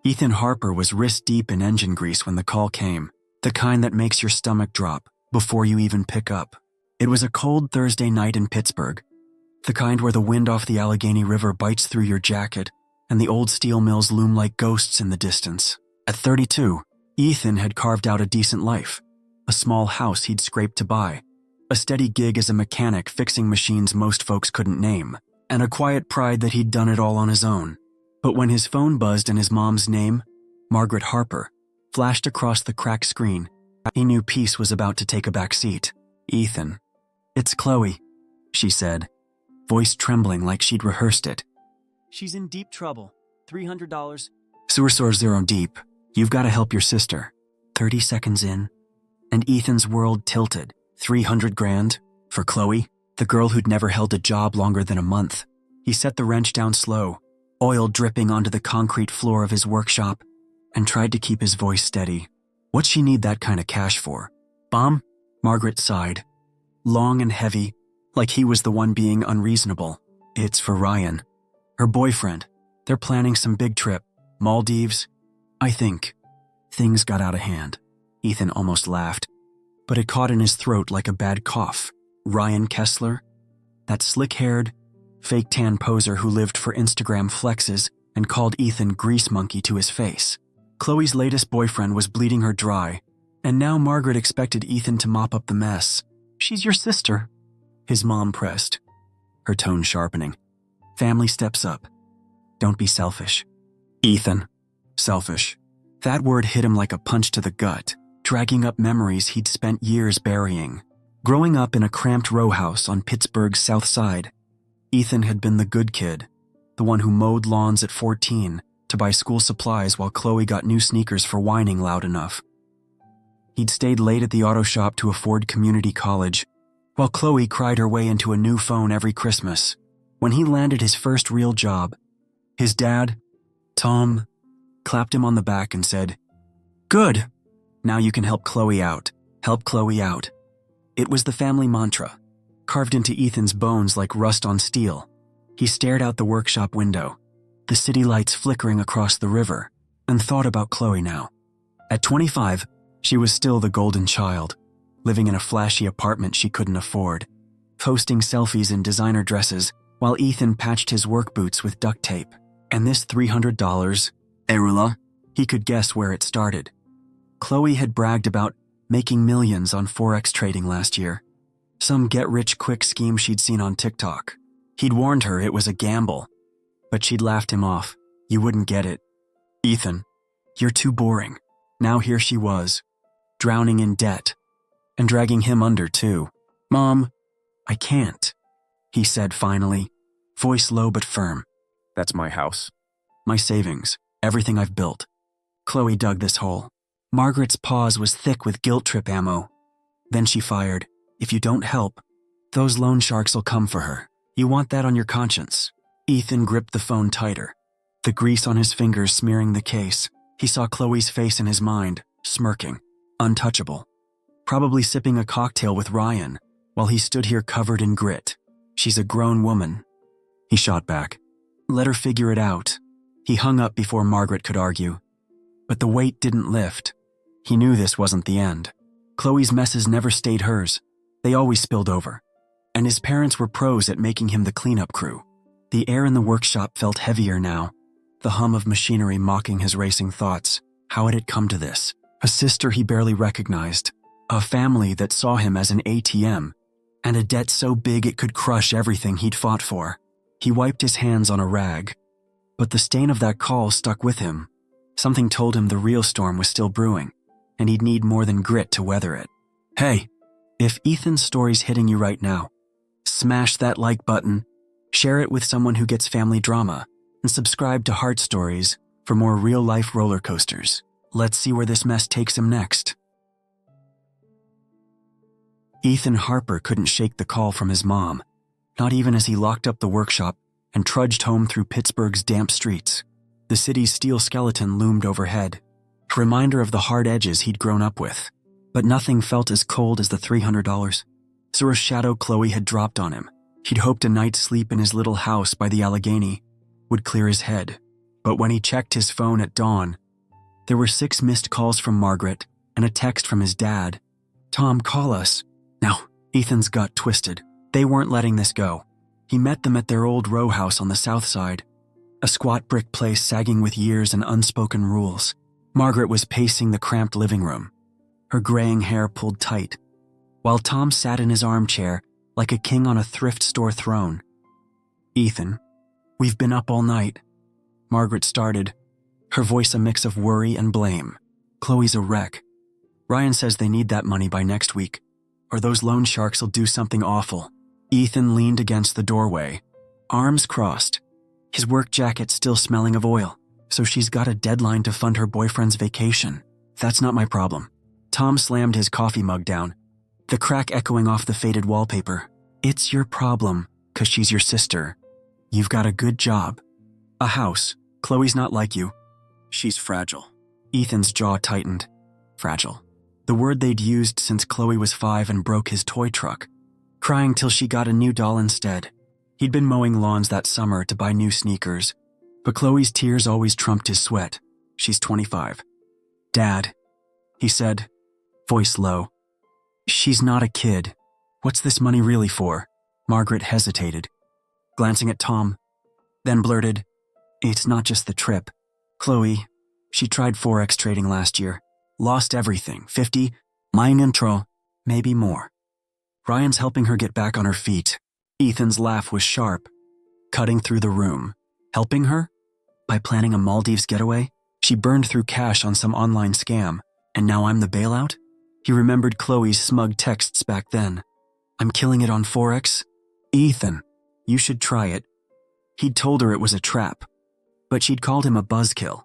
Ethan Harper was wrist-deep in engine grease when the call came, the kind that makes your stomach drop before you even pick up. It was a cold Thursday night in Pittsburgh, the kind where the wind off the Allegheny River bites through your jacket and the old steel mills loom like ghosts in the distance. At 32, Ethan had carved out a decent life, a small house he'd scraped to buy, a steady gig as a mechanic fixing machines most folks couldn't name, and a quiet pride that he'd done it all on his own. But when his phone buzzed and his mom's name, Margaret Harper, flashed across the cracked screen, he knew peace was about to take a back seat. "Ethan." "It's Chloe," she said, voice trembling like she'd rehearsed it. "She's in deep trouble. $300. Sewer zero deep. You've got to help your sister." 30 seconds in, and Ethan's world tilted. 300 grand? For Chloe, the girl who'd never held a job longer than a month. He set the wrench down slow, oil dripping onto the concrete floor of his workshop, and tried to keep his voice steady. What'd she need that kind of cash for? "Mom?" Margaret sighed, long and heavy, like he was the one being unreasonable. "It's for Ryan, her boyfriend. They're planning some big trip. Maldives, I think." Things got out of hand. Ethan almost laughed, but it caught in his throat like a bad cough. Ryan Kessler? That slick-haired, fake-tan poser who lived for Instagram flexes and called Ethan grease monkey to his face. Chloe's latest boyfriend was bleeding her dry, and now Margaret expected Ethan to mop up the mess. "She's your sister," his mom pressed, her tone sharpening. "Family steps up. Don't be selfish." Ethan. Selfish. That word hit him like a punch to the gut, dragging up memories he'd spent years burying. Growing up in a cramped row house on Pittsburgh's south side, Ethan had been the good kid, the one who mowed lawns at 14 to buy school supplies while Chloe got new sneakers for whining loud enough. He'd stayed late at the auto shop to afford community college, while Chloe cried her way into a new phone every Christmas. When he landed his first real job, his dad, Tom, clapped him on the back and said, "Good. Now you can help Chloe out. Help Chloe out." It was the family mantra, carved into Ethan's bones like rust on steel. He stared out the workshop window, the city lights flickering across the river, and thought about Chloe now. At 25, she was still the golden child, living in a flashy apartment she couldn't afford, posting selfies in designer dresses while Ethan patched his work boots with duct tape. And this $300, Erula, he could guess where it started. Chloe had bragged about making millions on forex trading last year, some get-rich-quick scheme she'd seen on TikTok. He'd warned her it was a gamble, but she'd laughed him off. "You wouldn't get it. Ethan, you're too boring." Now here she was, drowning in debt, and dragging him under too. "Mom, I can't," he said finally, voice low but firm. "That's my house. My savings, everything I've built." Chloe dug this hole. Margaret's pause was thick with guilt trip ammo. Then she fired, "If you don't help, those loan sharks will come for her. You want that on your conscience." Ethan gripped the phone tighter, the grease on his fingers smearing the case. He saw Chloe's face in his mind, smirking, untouchable, probably sipping a cocktail with Ryan while he stood here covered in grit. "She's a grown woman," he shot back. "Let her figure it out." He hung up before Margaret could argue. But the weight didn't lift. He knew this wasn't the end. Chloe's messes never stayed hers. They always spilled over. And his parents were pros at making him the cleanup crew. The air in the workshop felt heavier now, the hum of machinery mocking his racing thoughts. How had it come to this? A sister he barely recognized, a family that saw him as an ATM, and a debt so big it could crush everything he'd fought for. He wiped his hands on a rag, but the stain of that call stuck with him. Something told him the real storm was still brewing, and he'd need more than grit to weather it. Hey, if Ethan's story's hitting you right now, smash that like button, share it with someone who gets family drama, and subscribe to Heartstories for more real-life roller coasters. Let's see where this mess takes him next. Ethan Harper couldn't shake the call from his mom, not even as he locked up the workshop and trudged home through Pittsburgh's damp streets. The city's steel skeleton loomed overhead, a reminder of the hard edges he'd grown up with. But nothing felt as cold as the $300. So a shadow Chloe had dropped on him. He'd hoped a night's sleep in his little house by the Allegheny would clear his head. But when he checked his phone at dawn, there were 6 missed calls from Margaret and a text from his dad. "Tom, call us." Now, Ethan's gut twisted. They weren't letting this go. He met them at their old row house on the south side, a squat brick place sagging with years and unspoken rules. Margaret was pacing the cramped living room, her graying hair pulled tight, while Tom sat in his armchair like a king on a thrift store throne. "Ethan, we've been up all night," Margaret started, her voice a mix of worry and blame. "Chloe's a wreck. Ryan says they need that money by next week, or those loan sharks will do something awful." Ethan leaned against the doorway, arms crossed, his work jacket still smelling of oil. "So she's got a deadline to fund her boyfriend's vacation. That's not my problem." Tom slammed his coffee mug down, the crack echoing off the faded wallpaper. "It's your problem, 'cause she's your sister. You've got a good job, a house. Chloe's not like you. She's fragile." Ethan's jaw tightened. Fragile. The word they'd used since Chloe was 5 and broke his toy truck, crying till she got a new doll instead. He'd been mowing lawns that summer to buy new sneakers, but Chloe's tears always trumped his sweat. "She's 25. Dad," he said, voice low. "She's not a kid. What's this money really for?" Margaret hesitated, glancing at Tom, then blurted, "It's not just the trip. Chloe, she tried forex trading last year. Lost everything. 50, mine intro, maybe more. Ryan's helping her get back on her feet." Ethan's laugh was sharp, cutting through the room. "Helping her? By planning a Maldives getaway? She burned through cash on some online scam, and now I'm the bailout?" He remembered Chloe's smug texts back then. "I'm killing it on forex? Ethan, you should try it." He'd told her it was a trap, but she'd called him a buzzkill.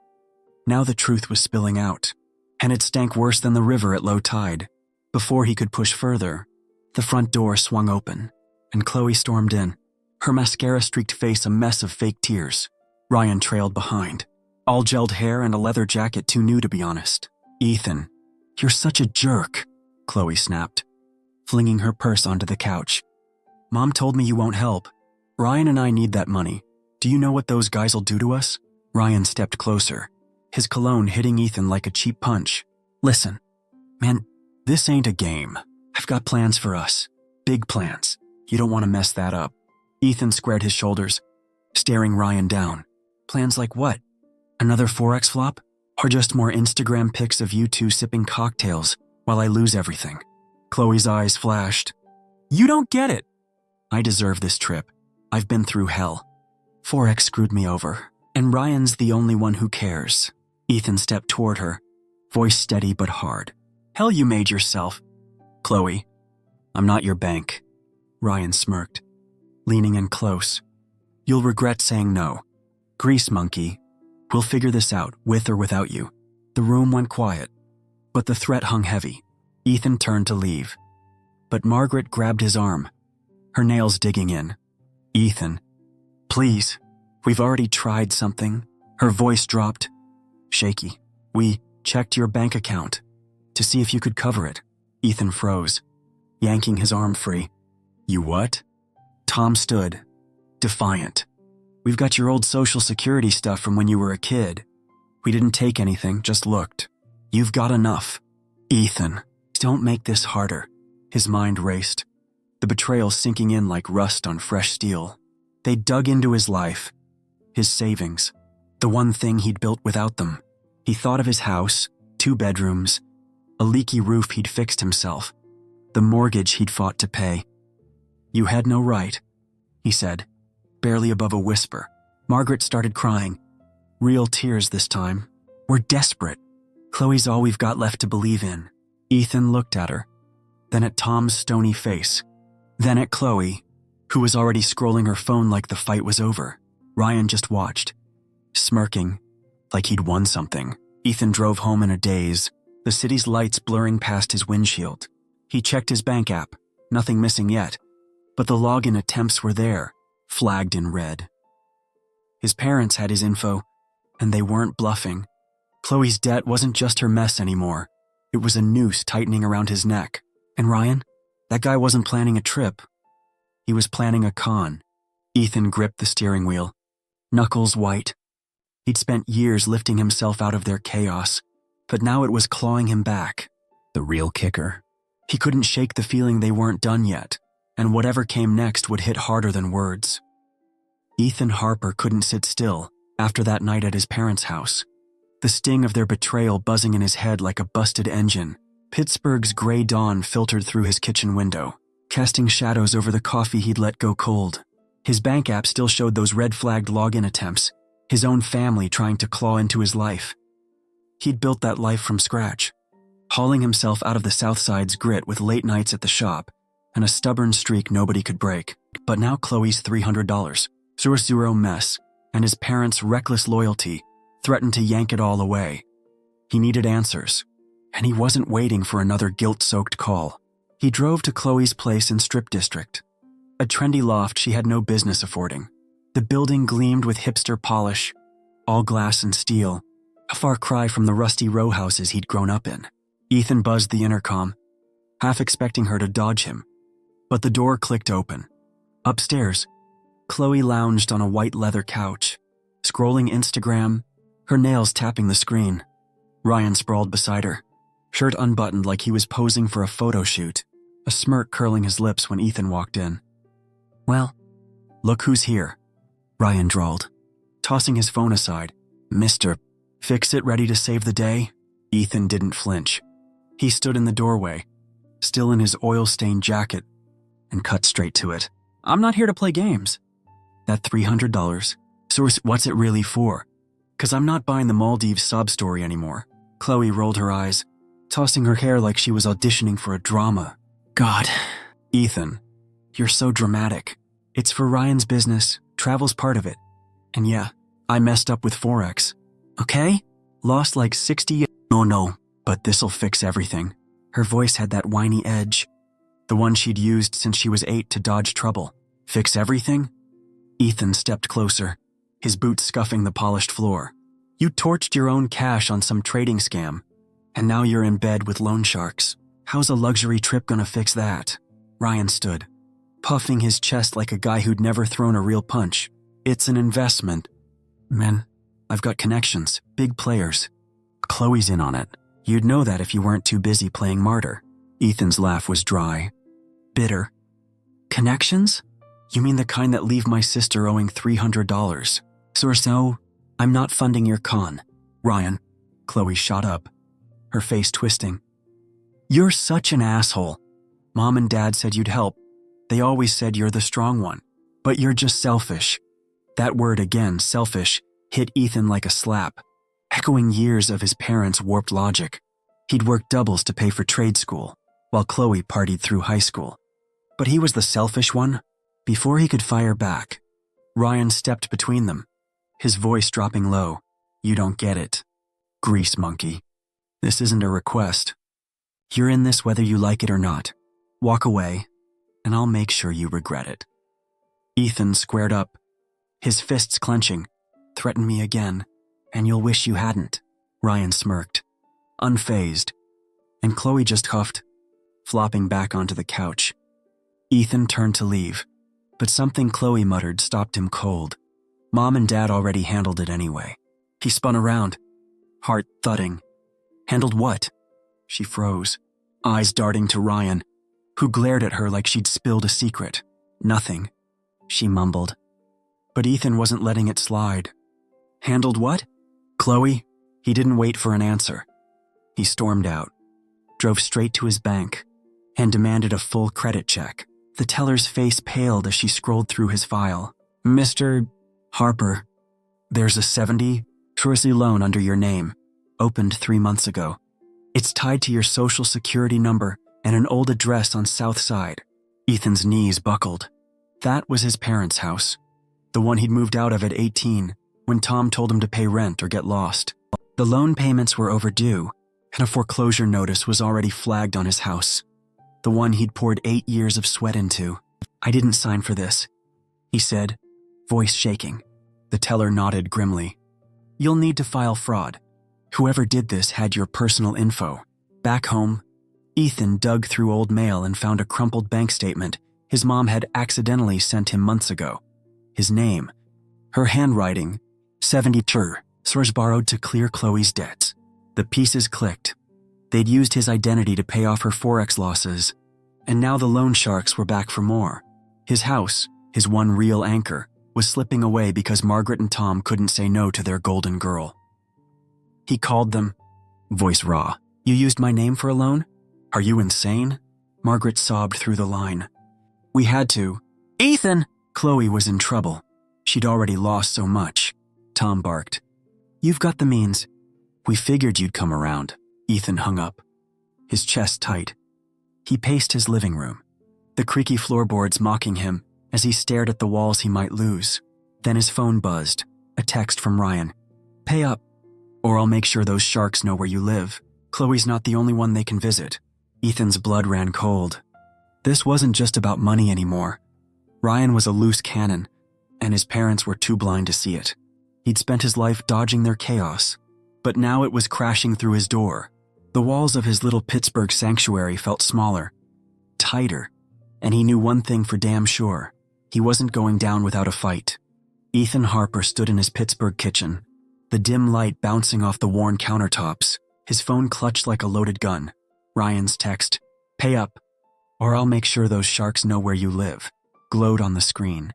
Now the truth was spilling out, and it stank worse than the river at low tide. Before he could push further, the front door swung open, and Chloe stormed in, her mascara-streaked face a mess of fake tears. Ryan trailed behind, all gelled hair and a leather jacket too new to be honest. "Ethan, you're such a jerk," Chloe snapped, flinging her purse onto the couch. "Mom told me you won't help. Ryan and I need that money. Do you know what those guys'll do to us?" Ryan stepped closer, his cologne hitting Ethan like a cheap punch. "Listen, man, this ain't a game. I've got plans for us. Big plans. You don't want to mess that up." Ethan squared his shoulders, staring Ryan down. "Plans like what? Another forex flop? Or just more Instagram pics of you two sipping cocktails while I lose everything?" Chloe's eyes flashed. "You don't get it. I deserve this trip. I've been through hell. Forex screwed me over, and Ryan's the only one who cares." Ethan stepped toward her, voice steady but hard. "Hell you made yourself." "Chloe, I'm not your bank." Ryan smirked, leaning in close. "You'll regret saying no. Grease monkey. We'll figure this out, with or without you." The room went quiet, but the threat hung heavy. Ethan turned to leave, but Margaret grabbed his arm, her nails digging in. "Ethan, please, we've already tried something." Her voice dropped, shaky. "We checked your bank account to see if you could cover it." Ethan froze, yanking his arm free. "You what?" Tom stood, defiant. "We've got your old Social Security stuff from when you were a kid. We didn't take anything, just looked. You've got enough." "Ethan, don't make this harder." His mind raced, the betrayal sinking in like rust on fresh steel. They dug into his life, his savings, the one thing he'd built without them. He thought of his house, 2 bedrooms, a leaky roof he'd fixed himself, the mortgage he'd fought to pay. "You had no right," he said, barely above a whisper. Margaret started crying, real tears this time. "We're desperate. Chloe's all we've got left to believe in." Ethan looked at her, then at Tom's stony face, then at Chloe, who was already scrolling her phone like the fight was over. Ryan just watched, smirking, like he'd won something. Ethan drove home in a daze, the city's lights blurring past his windshield. He checked his bank app, nothing missing yet, but the login attempts were there, flagged in red. His parents had his info, and they weren't bluffing. Chloe's debt wasn't just her mess anymore. It was a noose tightening around his neck. And Ryan? That guy wasn't planning a trip. He was planning a con. Ethan gripped the steering wheel, knuckles white. He'd spent years lifting himself out of their chaos, but now it was clawing him back. The real kicker. He couldn't shake the feeling they weren't done yet, and whatever came next would hit harder than words. Ethan Harper couldn't sit still after that night at his parents' house. The sting of their betrayal buzzing in his head like a busted engine. Pittsburgh's gray dawn filtered through his kitchen window, casting shadows over the coffee he'd let go cold. His bank app still showed those red-flagged login attempts, his own family trying to claw into his life. He'd built that life from scratch, hauling himself out of the South Side's grit with late nights at the shop and a stubborn streak nobody could break. But now Chloe's $300, zero mess, and his parents' reckless loyalty threatened to yank it all away. He needed answers, and he wasn't waiting for another guilt-soaked call. He drove to Chloe's place in Strip District, a trendy loft she had no business affording. The building gleamed with hipster polish, all glass and steel, a far cry from the rusty row houses he'd grown up in. Ethan buzzed the intercom, half expecting her to dodge him, but the door clicked open. Upstairs, Chloe lounged on a white leather couch, scrolling Instagram, her nails tapping the screen. Ryan sprawled beside her, shirt unbuttoned like he was posing for a photo shoot, a smirk curling his lips when Ethan walked in. "Well, look who's here," Ryan drawled, tossing his phone aside. "Mr. Fix-It ready to save the day?" Ethan didn't flinch. He stood in the doorway, still in his oil-stained jacket, and cut straight to it. "I'm not here to play games." "That $300, so what's it really for? 'Cause I'm not buying the Maldives sob story anymore." Chloe rolled her eyes, tossing her hair like she was auditioning for a drama. "God, Ethan, you're so dramatic. It's for Ryan's business, travel's part of it. And yeah, I messed up with forex. Okay? Lost like 60. No, but this'll fix everything." Her voice had that whiny edge, the one she'd used since she was 8 to dodge trouble. "Fix everything?" Ethan stepped closer, his boots scuffing the polished floor. "You torched your own cash on some trading scam, and now you're in bed with loan sharks. How's a luxury trip gonna fix that?" Ryan stood, puffing his chest like a guy who'd never thrown a real punch. "It's an investment. Man, I've got connections, big players. Chloe's in on it. You'd know that if you weren't too busy playing martyr." Ethan's laugh was dry, bitter. "Connections? You mean the kind that leave my sister owing $300? So, I'm not funding your con, Ryan." Chloe shot up, her face twisting. "You're such an asshole. Mom and Dad said you'd help. They always said you're the strong one. But you're just selfish." That word again, selfish, hit Ethan like a slap, echoing years of his parents' warped logic. He'd worked doubles to pay for trade school, while Chloe partied through high school. But he was the selfish one? Before he could fire back, Ryan stepped between them, his voice dropping low. "You don't get it, grease monkey. This isn't a request. You're in this whether you like it or not. Walk away, and I'll make sure you regret it." Ethan squared up, his fists clenching. "Threaten me again, and you'll wish you hadn't." Ryan smirked, unfazed, and Chloe just huffed, flopping back onto the couch. Ethan turned to leave, but something Chloe muttered stopped him cold. Mom and Dad already handled it anyway. He spun around, heart thudding. "Handled what?" She froze, eyes darting to Ryan, who glared at her like she'd spilled a secret. "Nothing," she mumbled. But Ethan wasn't letting it slide. "Handled what?" "Chloe?" He didn't wait for an answer. He stormed out, drove straight to his bank, and demanded a full credit check. The teller's face paled as she scrolled through his file. "Mr. Harper, there's a 70 Trusty loan under your name, opened 3 months ago. It's tied to your social security number and an old address on South Side." Ethan's knees buckled. That was his parents' house, the one he'd moved out of at 18 when Tom told him to pay rent or get lost. The loan payments were overdue, and a foreclosure notice was already flagged on his house, the one he'd poured 8 years of sweat into. "I didn't sign for this," he said, voice shaking. The teller nodded grimly. "You'll need to file fraud. Whoever did this had your personal info." Back home, Ethan dug through old mail and found a crumpled bank statement his mom had accidentally sent him months ago. His name, her handwriting, 70 Source borrowed to clear Chloe's debts. The pieces clicked. They'd used his identity to pay off her forex losses, and now the loan sharks were back for more. His house, his one real anchor, was slipping away because Margaret and Tom couldn't say no to their golden girl. He called them, voice raw. "You used my name for a loan? Are you insane?" Margaret sobbed through the line. "We had to." "Ethan!" Chloe was in trouble. She'd already lost so much. Tom barked. "You've got the means." "We figured you'd come around." Ethan hung up, his chest tight. He paced his living room, the creaky floorboards mocking him as he stared at the walls he might lose. Then his phone buzzed, a text from Ryan. "Pay up, or I'll make sure those sharks know where you live. Chloe's not the only one they can visit." Ethan's blood ran cold. This wasn't just about money anymore. Ryan was a loose cannon, and his parents were too blind to see it. He'd spent his life dodging their chaos, but now it was crashing through his door. The walls of his little Pittsburgh sanctuary felt smaller, tighter, and he knew one thing for damn sure. He wasn't going down without a fight. Ethan Harper stood in his Pittsburgh kitchen, the dim light bouncing off the worn countertops, his phone clutched like a loaded gun. Ryan's text, "Pay up, or I'll make sure those sharks know where you live," glowed on the screen.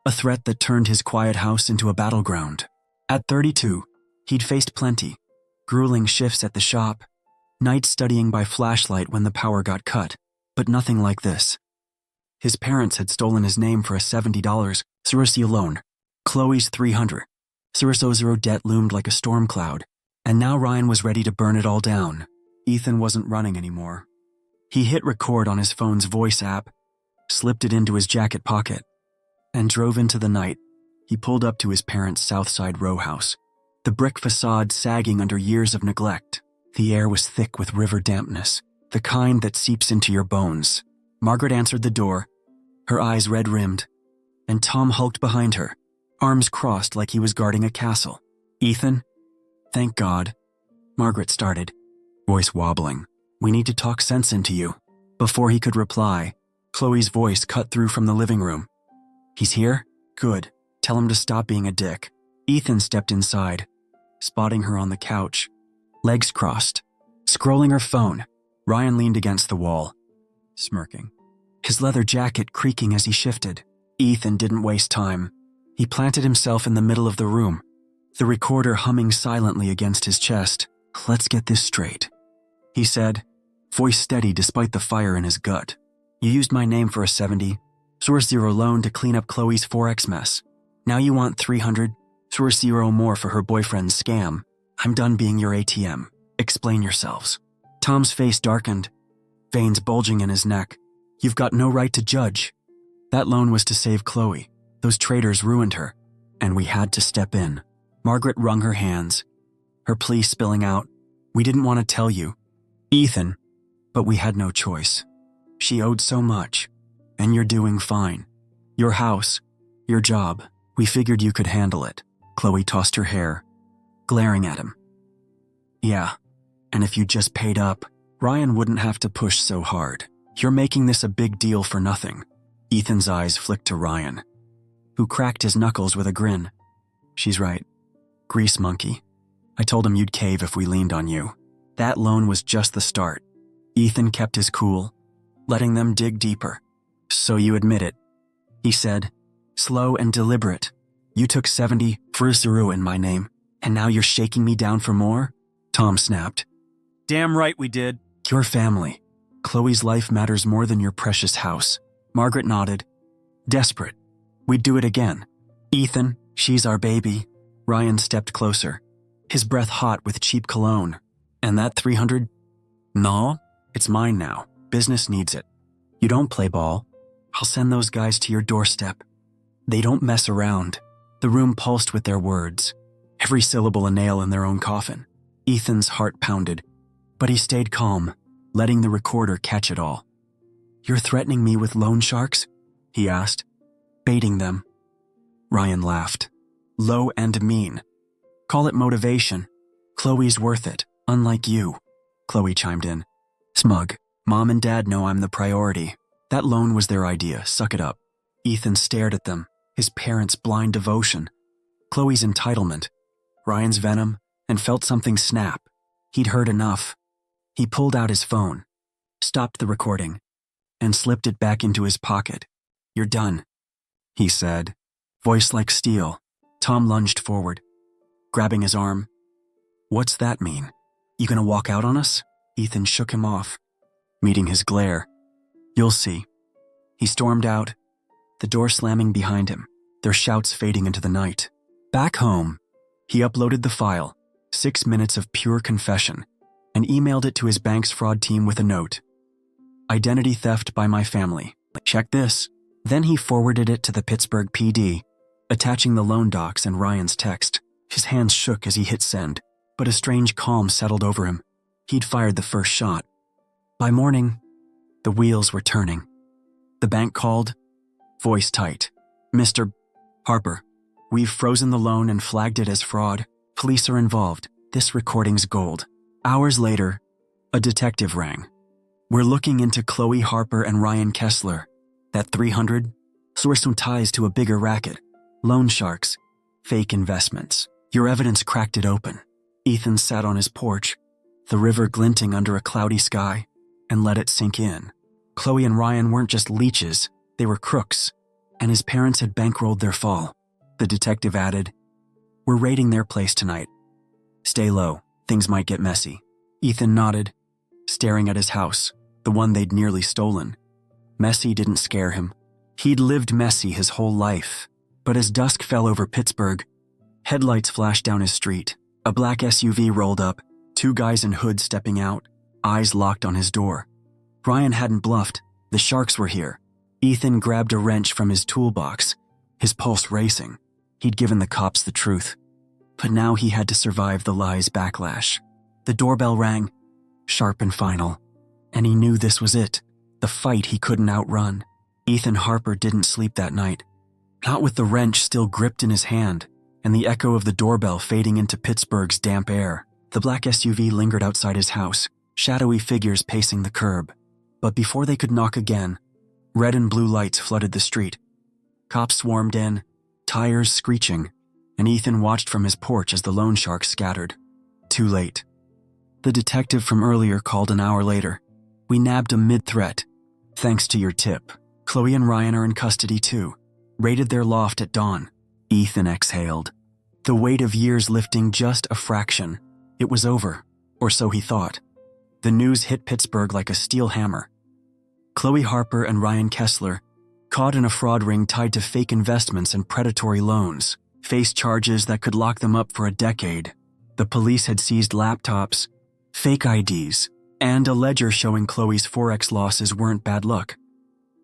A threat that turned his quiet house into a battleground. At 32, he'd faced plenty. Grueling shifts at the shop, nights studying by flashlight when the power got cut, but nothing like this. His parents had stolen his name for a $70 Surusio loan, Chloe's $300. Surusio debt loomed like a storm cloud, and now Ryan was ready to burn it all down. Ethan wasn't running anymore. He hit record on his phone's voice app, slipped it into his jacket pocket, and drove into the night. He pulled up to his parents' Southside row house, the brick facade sagging under years of neglect. The air was thick with river dampness, the kind that seeps into your bones. Margaret answered the door, her eyes red-rimmed, and Tom hulked behind her, arms crossed like he was guarding a castle. "Ethan?" "Thank God." Margaret started, voice wobbling. "We need to talk sense into you." Before he could reply, Chloe's voice cut through from the living room. "He's here? Good. Tell him to stop being a dick." Ethan stepped inside, spotting her on the couch, legs crossed, scrolling her phone. Ryan leaned against the wall, smirking, his leather jacket creaking as he shifted. Ethan didn't waste time. He planted himself in the middle of the room, the recorder humming silently against his chest. "Let's get this straight," he said, voice steady despite the fire in his gut. "You used my name for a 70 Surusio loan to clean up Chloe's forex mess. Now you want 300 Surusio more for her boyfriend's scam. I'm done being your ATM. Explain yourselves." Tom's face darkened, veins bulging in his neck. "You've got no right to judge. That loan was to save Chloe. Those traitors ruined her, and we had to step in." Margaret wrung her hands, her plea spilling out. "We didn't want to tell you, Ethan, but we had no choice. She owed so much, and you're doing fine. Your house, your job, we figured you could handle it." Chloe tossed her hair, glaring at him. "Yeah, and if you just paid up, Ryan wouldn't have to push so hard. You're making this a big deal for nothing." Ethan's eyes flicked to Ryan, who cracked his knuckles with a grin. "She's right. Grease monkey. I told him you'd cave if we leaned on you. That loan was just the start." Ethan kept his cool, letting them dig deeper. "So you admit it," he said, slow and deliberate. "You took 70 Surusio in my name, and now you're shaking me down for more?" Tom snapped. "Damn right we did. Your family. Chloe's life matters more than your precious house." Margaret nodded, desperate. "We'd do it again. Ethan, she's our baby." Ryan stepped closer, his breath hot with cheap cologne. "And that 300? No, it's mine now. Business needs it. You don't play ball. I'll send those guys to your doorstep. They don't mess around." The room pulsed with their words, every syllable a nail in their own coffin. Ethan's heart pounded, but he stayed calm, letting the recorder catch it all. "You're threatening me with loan sharks?" he asked, baiting them. Ryan laughed, low and mean. "Call it motivation. Chloe's worth it, unlike you." Chloe chimed in, smug. "Mom and Dad know I'm the priority. That loan was their idea, suck it up." Ethan stared at them, his parents' blind devotion. Chloe's entitlement. Ryan's venom, and felt something snap. He'd heard enough. He pulled out his phone, stopped the recording, and slipped it back into his pocket. "You're done," he said, voice like steel. Tom lunged forward, grabbing his arm. "What's that mean? You gonna walk out on us?" Ethan shook him off, meeting his glare. "You'll see." He stormed out, the door slamming behind him, their shouts fading into the night. Back home, he uploaded the file, 6 minutes of pure confession, and emailed it to his bank's fraud team with a note. "Identity theft by my family. Check this." Then he forwarded it to the Pittsburgh PD, attaching the loan docs and Ryan's text. His hands shook as he hit send, but a strange calm settled over him. He'd fired the first shot. By morning, the wheels were turning. The bank called, voice tight. "Mr. Harper, we've frozen the loan and flagged it as fraud. Police are involved. This recording's gold." Hours later, a detective rang. "We're looking into Chloe Harper and Ryan Kessler. That 300? Source some ties to a bigger racket. Loan sharks. Fake investments. Your evidence cracked it open." Ethan sat on his porch, the river glinting under a cloudy sky, and let it sink in. Chloe and Ryan weren't just leeches, they were crooks, and his parents had bankrolled their fall. The detective added, "We're raiding their place tonight. Stay low, things might get messy." Ethan nodded, staring at his house, the one they'd nearly stolen. Messy didn't scare him. He'd lived messy his whole life. But as dusk fell over Pittsburgh, headlights flashed down his street. A black SUV rolled up, 2 guys in hoods stepping out, eyes locked on his door. Ryan hadn't bluffed. The sharks were here. Ethan grabbed a wrench from his toolbox, his pulse racing. He'd given the cops the truth. But now he had to survive the lie's backlash. The doorbell rang, sharp and final, and he knew this was it, the fight he couldn't outrun. Ethan Harper didn't sleep that night, not with the wrench still gripped in his hand and the echo of the doorbell fading into Pittsburgh's damp air. The black SUV lingered outside his house, shadowy figures pacing the curb. But before they could knock again, red and blue lights flooded the street. Cops swarmed in, tires screeching, and Ethan watched from his porch as the loan sharks scattered. Too late. The detective from earlier called an hour later. "We nabbed him mid-threat. Thanks to your tip. Chloe and Ryan are in custody too. Raided their loft at dawn." Ethan exhaled, the weight of years lifting just a fraction. It was over, or so he thought. The news hit Pittsburgh like a steel hammer. Chloe Harper and Ryan Kessler, caught in a fraud ring tied to fake investments and predatory loans, faced charges that could lock them up for a decade. The police had seized laptops, fake IDs, and a ledger showing Chloe's forex losses weren't bad luck.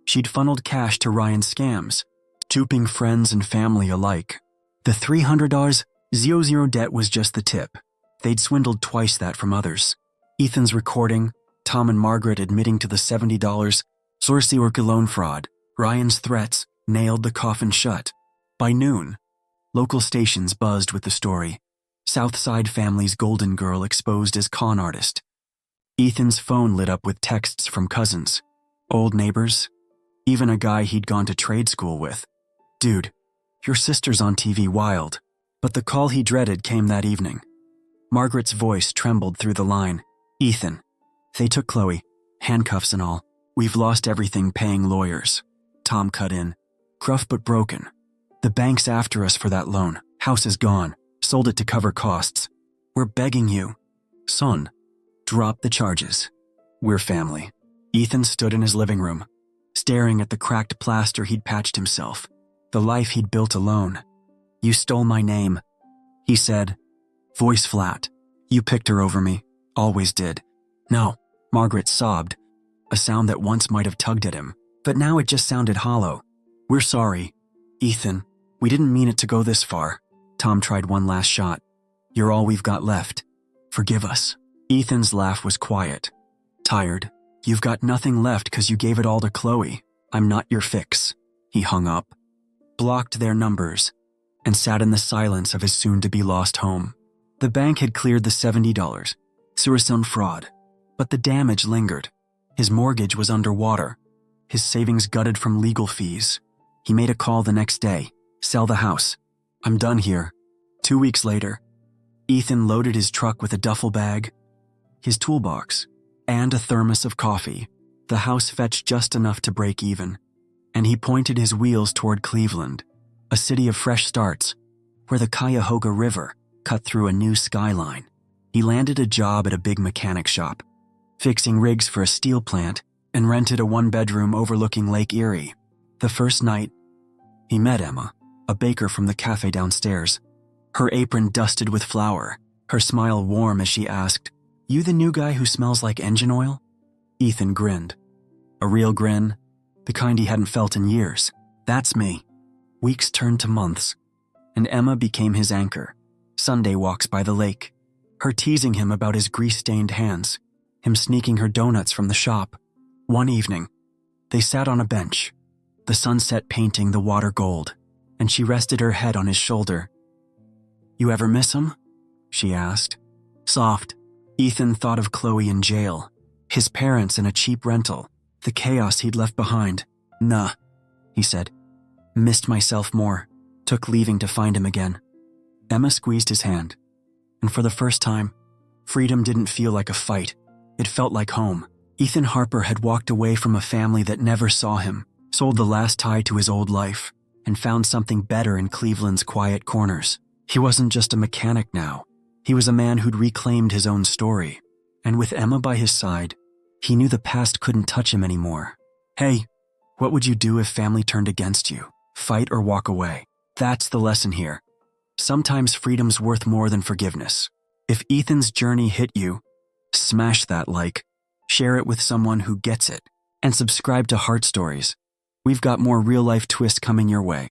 She'd funneled cash to Ryan's scams, duping friends and family alike. The $300,000 debt was just the tip. They'd swindled twice that from others. Ethan's recording, Tom and Margaret admitting to the $70 Sorcerer loan fraud, Ryan's threats nailed the coffin shut. By noon, local stations buzzed with the story. Southside family's golden girl exposed as con artist. Ethan's phone lit up with texts from cousins, old neighbors, even a guy he'd gone to trade school with. "Dude, your sister's on TV wild." But the call he dreaded came that evening. Margaret's voice trembled through the line. "Ethan, they took Chloe, handcuffs and all. We've lost everything paying lawyers." Tom cut in, gruff but broken. "The bank's after us for that loan. House is gone. Sold it to cover costs. We're begging you. Son, drop the charges. We're family." Ethan stood in his living room, staring at the cracked plaster he'd patched himself, the life he'd built alone. "You stole my name," he said, voice flat. "You picked her over me. Always did." "No," Margaret sobbed, a sound that once might have tugged at him, but now it just sounded hollow. "We're sorry, Ethan. We didn't mean it to go this far." Tom tried one last shot. "You're all we've got left. Forgive us." Ethan's laugh was quiet, tired. "You've got nothing left because you gave it all to Chloe. I'm not your fix." He hung up, blocked their numbers, and sat in the silence of his soon-to-be lost home. The bank had cleared the $70, Suicide fraud, but the damage lingered. His mortgage was underwater, his savings gutted from legal fees. He made a call the next day, sell the house. "I'm done here." 2 weeks later, Ethan loaded his truck with a duffel bag, his toolbox, and a thermos of coffee. The house fetched just enough to break even, and he pointed his wheels toward Cleveland, a city of fresh starts, where the Cuyahoga River cut through a new skyline. He landed a job at a big mechanic shop, fixing rigs for a steel plant, and rented a one-bedroom overlooking Lake Erie. The first night, he met Emma, a baker from the cafe downstairs, her apron dusted with flour, her smile warm as she asked, "You the new guy who smells like engine oil?" Ethan grinned. A real grin, the kind he hadn't felt in years. "That's me." Weeks turned to months, and Emma became his anchor. Sunday walks by the lake, her teasing him about his grease-stained hands, him sneaking her donuts from the shop. One evening, they sat on a bench, the sunset painting the water gold, and she rested her head on his shoulder. "You ever miss him?" she asked. Soft, Ethan thought of Chloe in jail, his parents in a cheap rental, the chaos he'd left behind. "Nah," he said. "Missed myself more. Took leaving to find him again." Emma squeezed his hand, and for the first time, freedom didn't feel like a fight. It felt like home. Ethan Harper had walked away from a family that never saw him, sold the last tie to his old life, and found something better in Cleveland's quiet corners. He wasn't just a mechanic now. He was a man who'd reclaimed his own story. And with Emma by his side, he knew the past couldn't touch him anymore. Hey, what would you do if family turned against you? Fight or walk away? That's the lesson here. Sometimes freedom's worth more than forgiveness. If Ethan's journey hit you, smash that like, share it with someone who gets it, and subscribe to Heartstories. We've got more real-life twists coming your way.